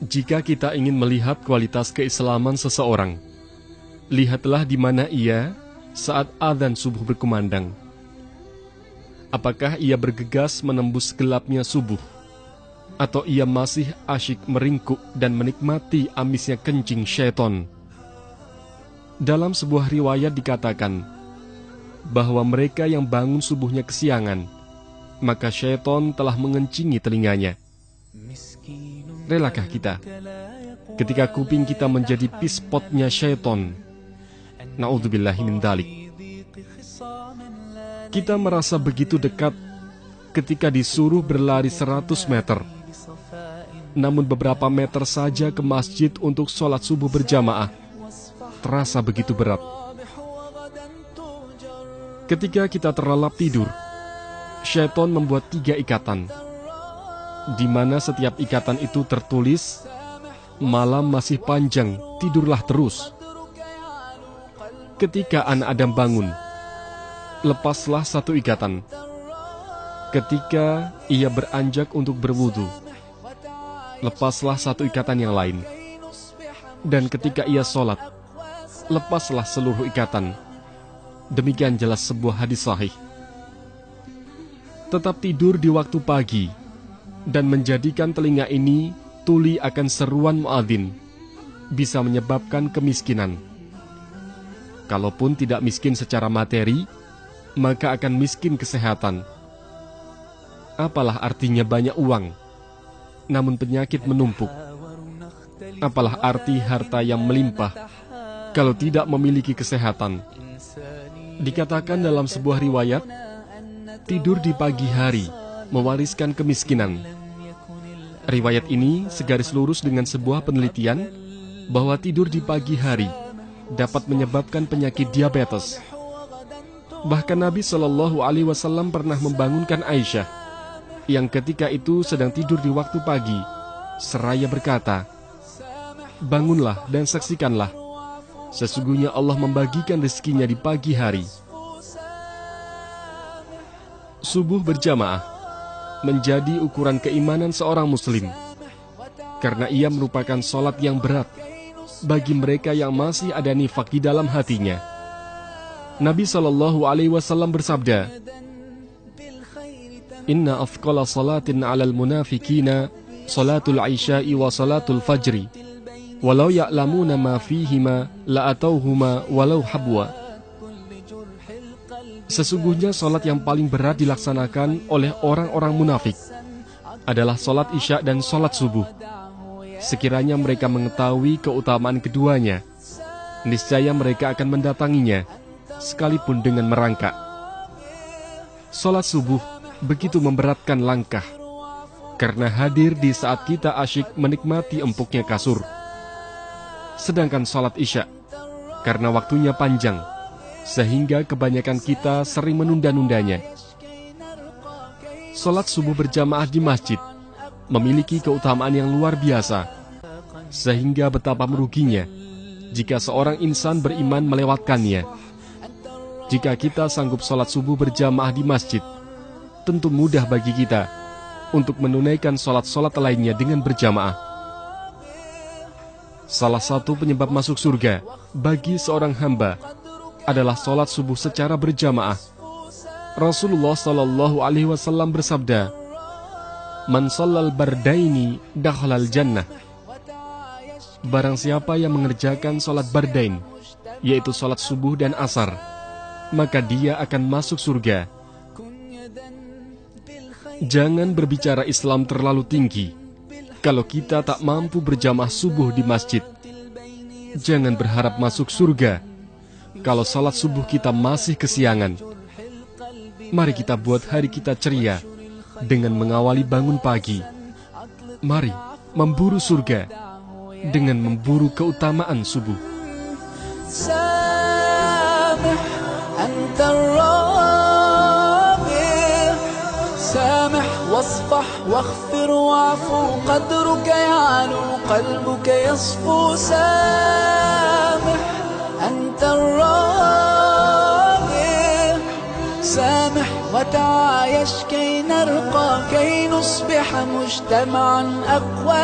Jika kita ingin melihat kualitas keislaman seseorang, lihatlah di mana ia saat adzan subuh berkumandang. Apakah ia bergegas menembus gelapnya subuh, atau ia masih asyik meringkuk dan menikmati amisnya kencing syaitan? Dalam sebuah riwayat dikatakan bahwa mereka yang bangun subuhnya kesiangan, maka syaitan telah mengencingi telinganya. Relakah kita ketika kuping kita menjadi pispotnya syaitan? Na'udzubillahi min dzalik. Kita merasa begitu dekat ketika disuruh berlari 100 meter. Namun beberapa meter saja ke masjid untuk sholat subuh berjamaah terasa begitu berat. Ketika kita terlelap tidur, syaitan membuat 3 ikatan, di mana setiap ikatan itu tertulis, malam masih panjang, tidurlah terus. Ketika anak Adam bangun, lepaslah 1 ikatan. Ketika ia beranjak untuk berwudu, lepaslah 1 ikatan yang lain. Dan ketika ia sholat, lepaslah seluruh ikatan. Demikian jelas sebuah hadis sahih. Tetap tidur di waktu pagi dan menjadikan telinga ini tuli akan seruan muadzin bisa menyebabkan kemiskinan. Kalaupun tidak miskin secara materi, maka akan miskin kesehatan. Apalah artinya banyak uang, namun penyakit menumpuk? Apalah arti harta yang melimpah kalau tidak memiliki kesehatan? Dikatakan dalam sebuah riwayat, tidur di pagi hari mewariskan kemiskinan. Riwayat ini segaris lurus dengan sebuah penelitian bahwa tidur di pagi hari dapat menyebabkan penyakit diabetes. Bahkan Nabi Shallallahu Alaihi Wasallam pernah membangunkan Aisyah yang ketika itu sedang tidur di waktu pagi, seraya berkata, "Bangunlah dan saksikanlah, sesungguhnya Allah membagikan rezekinya di pagi hari." Subuh berjamaah menjadi ukuran keimanan seorang muslim, karena ia merupakan sholat yang berat bagi mereka yang masih ada nifak di dalam hatinya. Nabi Shallallahu Alaihi Wasallam bersabda, "Inna afqala salatin 'alal munafikina salatul isya'i wa salatul fajri, walau ya'lamuna ma fihima la'atauhuma walau habwa." Sesungguhnya sholat yang paling berat dilaksanakan oleh orang-orang munafik adalah sholat isya dan sholat subuh. Sekiranya mereka mengetahui keutamaan keduanya, niscaya mereka akan mendatanginya, sekalipun dengan merangkak. Sholat subuh begitu memberatkan langkah, karena hadir di saat kita asyik menikmati empuknya kasur. Sedangkan sholat isya, karena waktunya panjang, sehingga kebanyakan kita sering menunda-nundanya. Sholat subuh berjamaah di masjid memiliki keutamaan yang luar biasa, sehingga betapa meruginya jika seorang insan beriman melewatkannya. Jika kita sanggup sholat subuh berjamaah di masjid, tentu mudah bagi kita untuk menunaikan sholat-sholat lainnya dengan berjamaah. Salah satu penyebab masuk surga bagi seorang hamba adalah sholat subuh secara berjamaah. Rasulullah Shallallahu Alaihi Wasallam bersabda, "Man shallal bardaini dakhalal jannah." Barang siapa yang mengerjakan sholat bardain, yaitu sholat subuh dan asar, maka dia akan masuk surga. Jangan berbicara Islam terlalu tinggi kalau kita tak mampu berjamaah subuh di masjid. Jangan berharap masuk surga kalau salat subuh kita masih kesiangan. Mari kita buat hari kita ceria dengan mengawali bangun pagi. Mari memburu surga dengan memburu keutamaan subuh. واصفح واغفر واعفو قدرك يعلو قلبك يصفو سامح أنت الرابع سامح وتعايش كي نرقى كي نصبح مجتمعا أقوى.